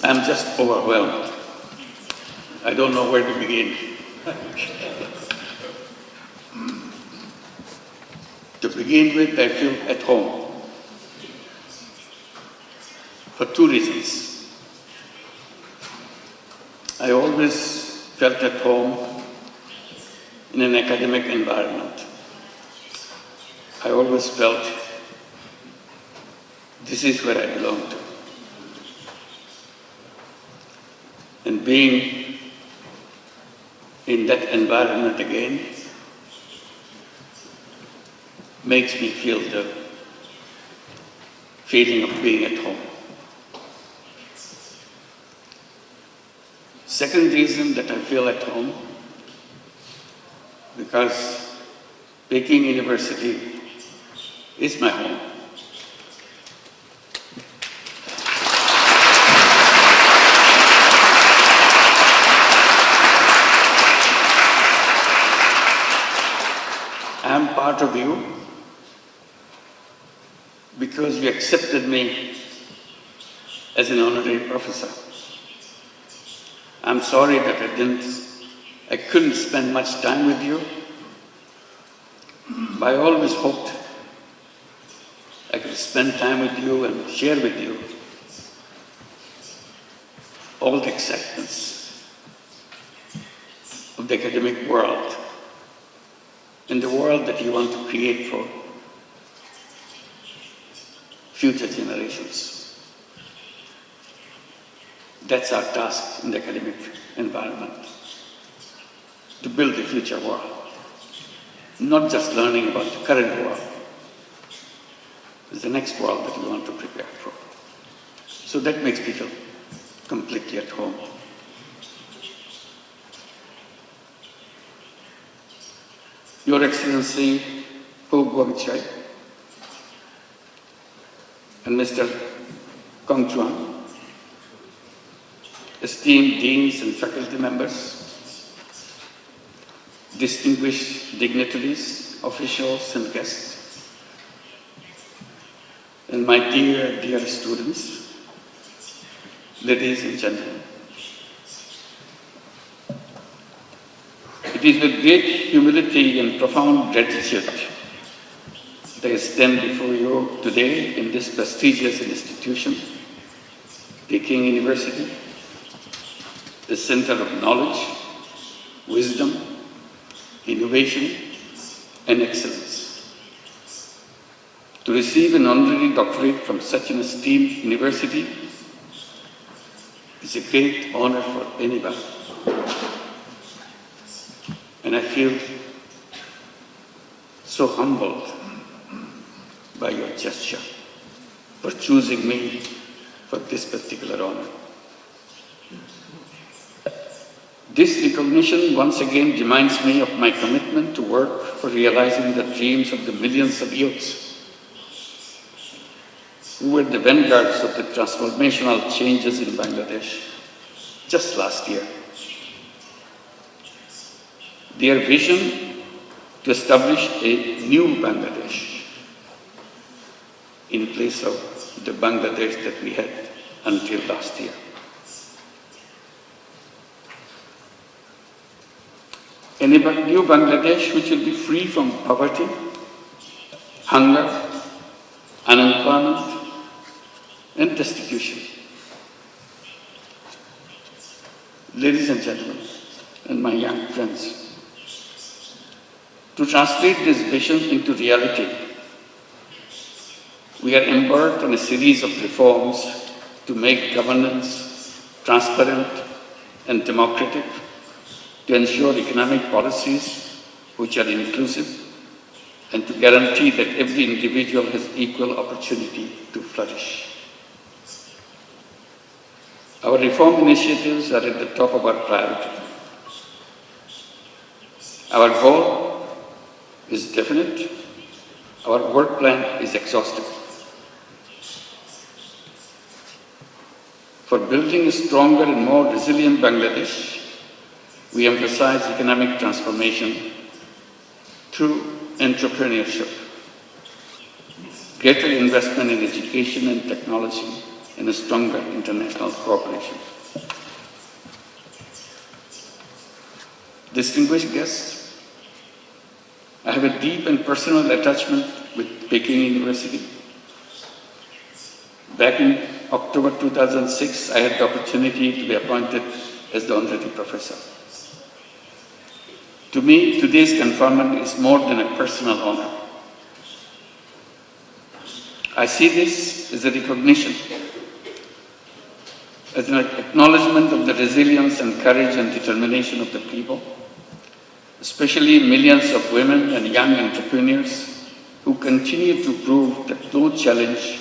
I'm just overwhelmed. I don't know where to begin. To begin with, I feel at home for two reasons. I always felt at home in an academic environment. I always felt this is where I belong to. And being in that environment again makes me feel the feeling of being at home. Second reason that I feel at home, because Peking University is my home. I am part of you because you accepted me as an honorary professor. I'm sorry that I couldn't spend much time with you, but I always hoped I could spend time with you and share with you all the excitements of the academic world and the world that you want to create for future generations. That's our task in the academic environment, to build the future world, not just learning about the current world. It's the next world that we want to prepare for. So that makes me feel completely at home. Your Excellency Ho Guangchai and Mr. Kong Chuan, esteemed deans and faculty members, distinguished dignitaries, officials and guests, and my dear, dear students, ladies and gentlemen. It is with great humility and profound gratitude that I stand before you today in this prestigious institution, Peking University, the center of knowledge, wisdom, innovation, and excellence. To receive an honorary doctorate from such an esteemed university is a great honor for anyone. And I feel so humbled by your gesture for choosing me for this particular honor. This recognition once again reminds me of my commitment to work for realizing the dreams of the millions of youths who were the vanguards of the transformational changes in Bangladesh just last year. Their vision to establish a new Bangladesh in place of the Bangladesh that we had until last year. A new Bangladesh which will be free from poverty, hunger, unemployment, and destitution. Ladies and gentlemen, and my young friends, to translate this vision into reality, we are embarked on a series of reforms to make governance transparent and democratic, to ensure economic policies which are inclusive, and to guarantee that every individual has equal opportunity to flourish. Our reform initiatives are at the top of our priority. Our goal is definite. Our work plan is exhaustive. For building a stronger and more resilient Bangladesh, we emphasize economic transformation through entrepreneurship, greater investment in education and technology, and a stronger international cooperation. Distinguished guests, I have a deep and personal attachment with Peking University. Back in October 2006, I had the opportunity to be appointed as the honorary professor. To me, today's conferment is more than a personal honor. I see this as a recognition, as an acknowledgement of the resilience and courage and determination of the people, especially millions of women and young entrepreneurs who continue to prove that no challenge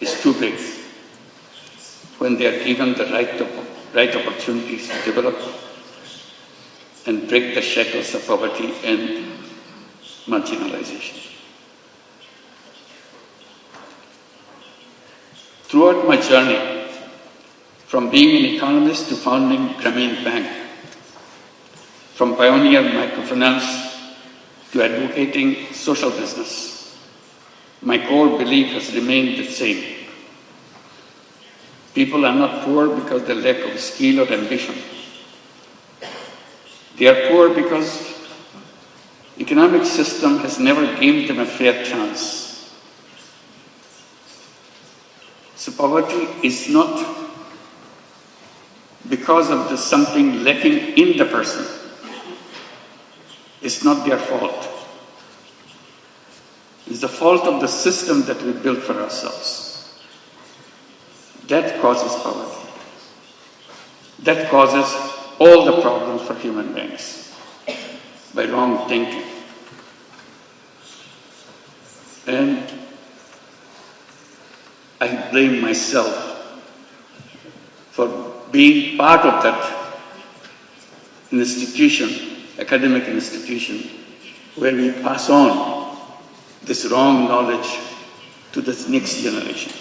is too big when they are given the right opportunities to develop and break the shackles of poverty and marginalization. Throughout my journey, from being an economist to founding Grameen Bank, from pioneer microfinance to advocating social business, my core belief has remained the same. People are not poor because they lack of skill or ambition. They are poor because the economic system has never given them a fair chance. So poverty is not because of something lacking in the person. It's not their fault. It's the fault of the system that we built for ourselves. That causes poverty. That causes all the problems for human beings by wrong thinking. And I blame myself for being part of that institution, academic institution, where we pass on this wrong knowledge to the next generation.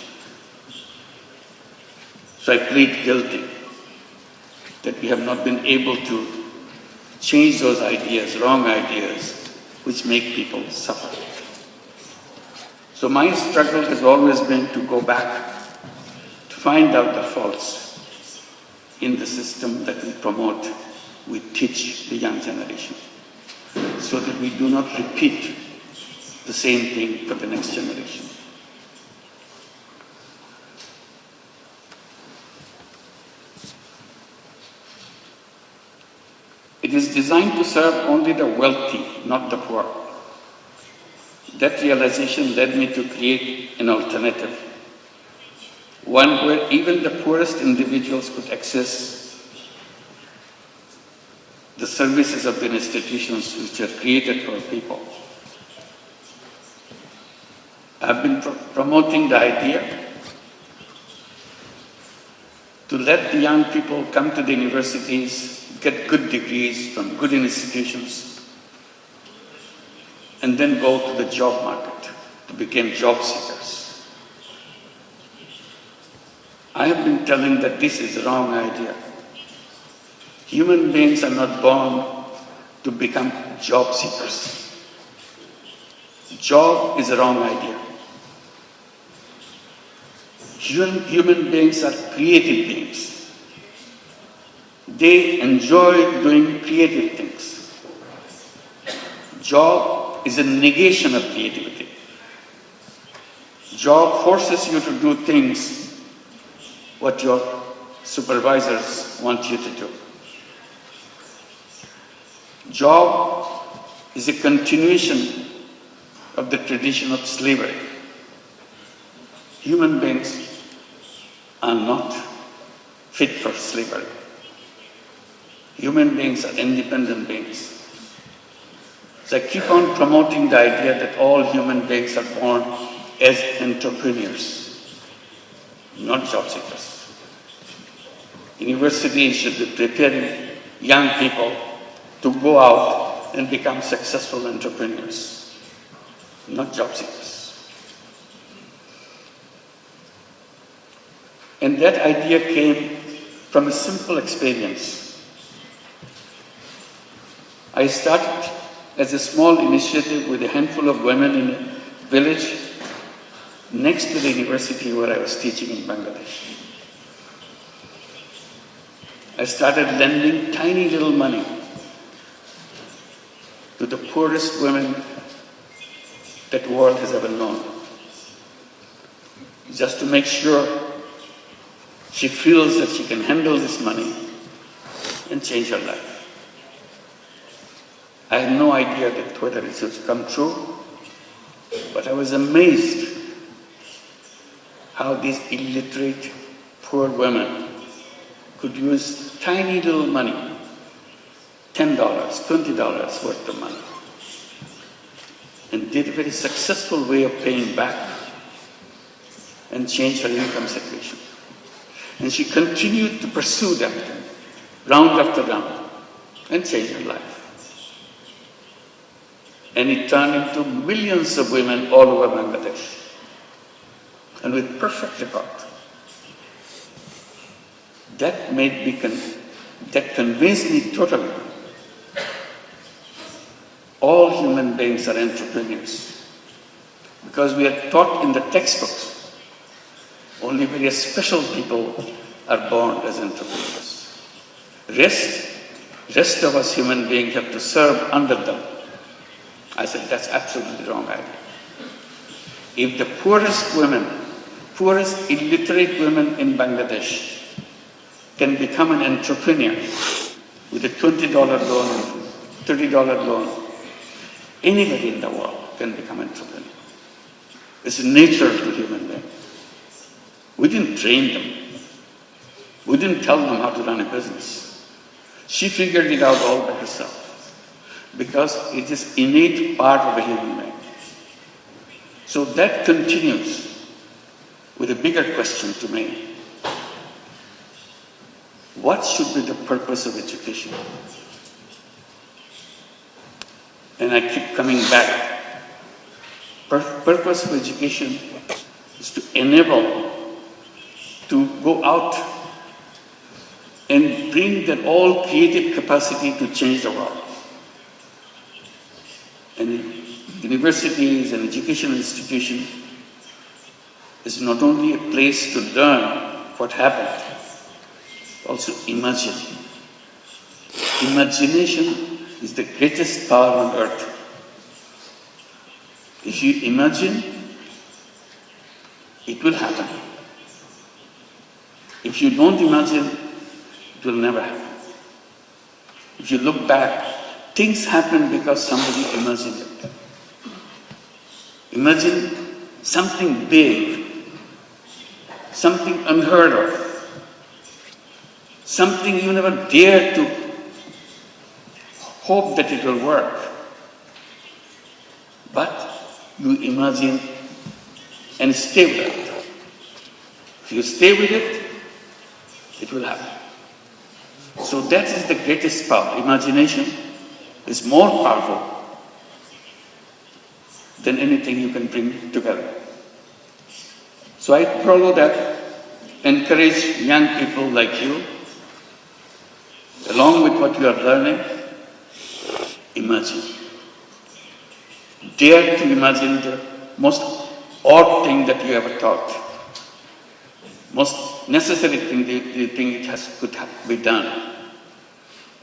So I plead guilty that we have not been able to change those ideas, wrong ideas, which make people suffer. So my struggle has always been to go back, to find out the faults in the system that we promote, we teach the young generation, so that we do not repeat the same thing for the next generation. It is designed to serve only the wealthy, not the poor. That realization led me to create an alternative, one where even the poorest individuals could access the services of the institutions which are created for people. I've been promoting the idea to let the young people come to the universities, get good degrees from good institutions, and then go to the job market to become job seekers. I have been telling that this is a wrong idea. Human beings are not born to become job seekers. Job is a wrong idea. Human beings are creative beings. They enjoy doing creative things. Job is a negation of creativity. Job forces you to do things what your supervisors want you to do. Job is a continuation of the tradition of slavery. Human beings are not fit for slavery. Human beings are independent beings. So I keep on promoting the idea that all human beings are born as entrepreneurs, not job seekers. Universities should be preparing young people to go out and become successful entrepreneurs, not job seekers. And that idea came from a simple experience. I started as a small initiative with a handful of women in a village next to the university where I was teaching in Bangladesh. I started lending tiny little money to the poorest women that the world has ever known, just to make sure she feels that she can handle this money and change her life. I had no idea that whether it would come true, but I was amazed how these illiterate, poor women could use tiny little money, $10, $20 worth of money, and did a very successful way of paying back and change her income situation. And she continued to pursue that round after round and change her life. And it turned into millions of women all over Bangladesh, and with perfect record. That that convinced me totally. All human beings are entrepreneurs, because we are taught in the textbooks only very special people are born as entrepreneurs. Rest of us human beings have to serve under them. I said, that's absolutely the wrong idea. If the poorest illiterate women in Bangladesh can become an entrepreneur with a $20 loan, $30 loan, anybody in the world can become an entrepreneur. It's natural to human beings. We didn't train them. We didn't tell them how to run a business. She figured it out all by herself, because it is innate part of a human being. So that continues with a bigger question to me. What should be the purpose of education? And I keep coming back. Purpose of education is to enable to go out and bring that all creative capacity to change the world. And universities and educational institution is not only a place to learn what happened, also imagine. Imagination is the greatest power on earth. If you imagine, it will happen. If you don't imagine, it will never happen. If you look back, things happen because somebody imagined it. Imagine something big, something unheard of, something you never dared to hope that it will work. But you imagine and stay with it. If you stay with it, it will happen. So that is the greatest power. Imagination is more powerful than anything you can bring together. So I follow that, encourage young people like you, along with what you are learning, imagine. Dare to imagine the most odd thing that you ever thought, most necessary thing you think could be done.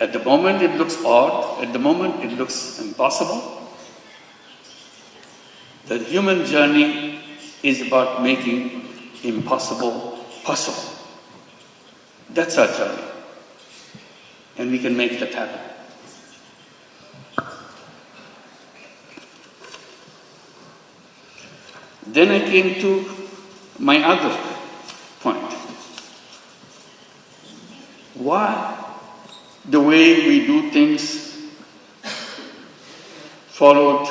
At the moment it looks odd, at the moment it looks impossible. The human journey is about making impossible possible. That's our journey. And we can make that happen. Then I came to my other point. Why the way we do things followed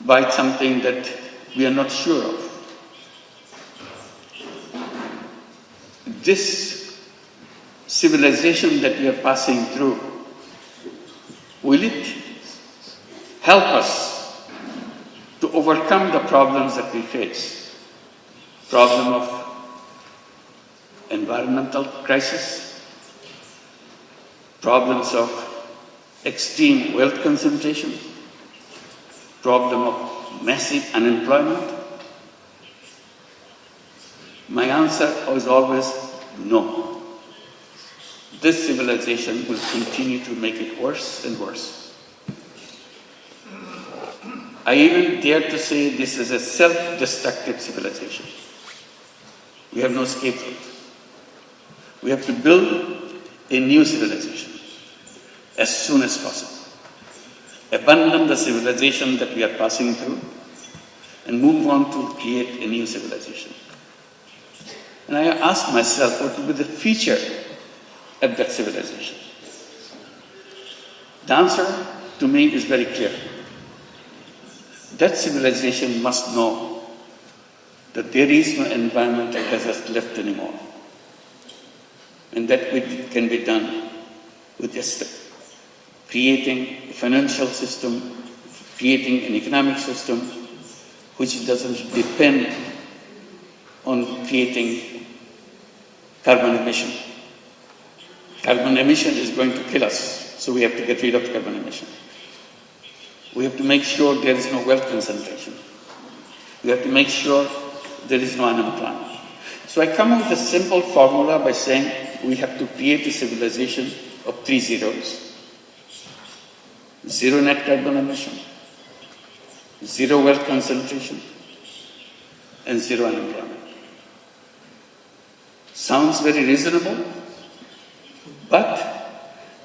by something that we are not sure of? This civilization that we are passing through, will it help us to overcome the problems that we face? Problem of environmental crisis, problems of extreme wealth concentration, problem of massive unemployment, My answer was always no. This civilization will continue to make it worse and worse. I even dare to say this is a self-destructive civilization. We have no scapegoat. We have to build a new civilization as soon as possible. Abandon the civilization that we are passing through and move on to create a new civilization. And I asked myself, what will be the future of that civilization? The answer to me is very clear. That civilization must know that there is no environmental hazard left anymore. And that can be done with just creating a financial system, creating an economic system which doesn't depend on creating carbon emission. Carbon emission is going to kill us, so we have to get rid of carbon emission. We have to make sure there is no wealth concentration. We have to make sure there is no unemployment. So I come up with a simple formula by saying we have to create a civilization of 3 zeros. 0 net carbon emission, 0 wealth concentration, and 0 unemployment. Sounds very reasonable, but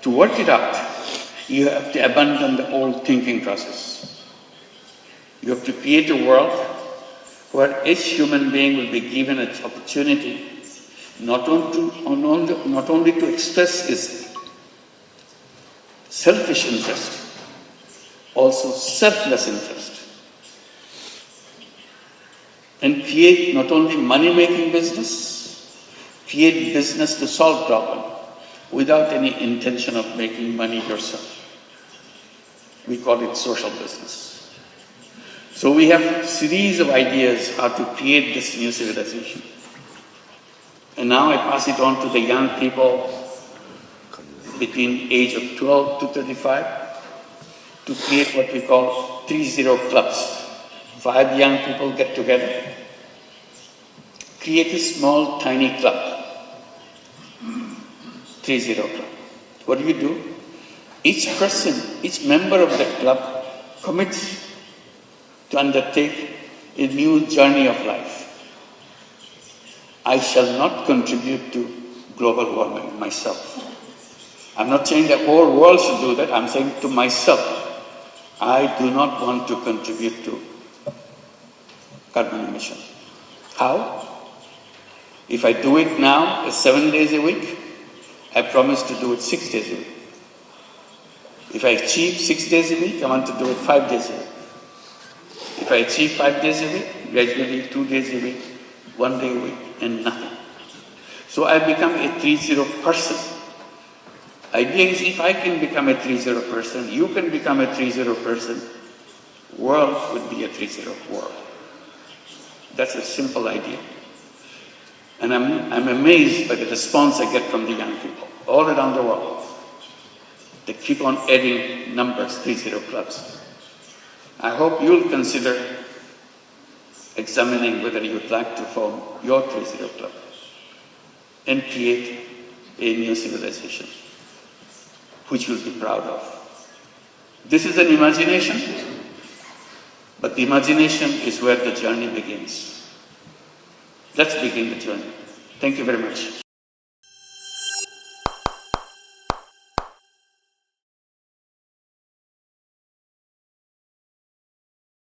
to work it out, you have to abandon the old thinking process. You have to create a world where each human being will be given an opportunity not only to express his selfish interest, also selfless interest, and create not only money-making business, create business to solve problem without any intention of making money yourself. We call it social business. So we have a series of ideas how to create this new civilization. And now I pass it on to the young people between age of 12 to 35 to create what we call 30 clubs. 5 young people get together, create a small, tiny club. 30 club. What do? Each person, each member of that club commits to undertake a new journey of life. I shall not contribute to global warming myself. I'm not saying the whole world should do that. I'm saying to myself, I do not want to contribute to carbon emission. How? If I do it now, 7 days a week, I promise to do it 6 days a week. If I achieve 6 days a week, I want to do it 5 days a week. If I achieve 5 days a week, gradually 2 days a week, 1 day a week, and nothing. So I become a 30 person. Idea is if I can become a 30 person, you can become a 30 person, world would be a 30 world. That's a simple idea. And I'm amazed by the response I get from the young people all around the world. They keep on adding numbers, 30 clubs. I hope you'll consider examining whether you'd like to form your 30 club and create a new civilization, which you'll be proud of. This is an imagination, but the imagination is where the journey begins. Let's begin the journey. Thank you very much.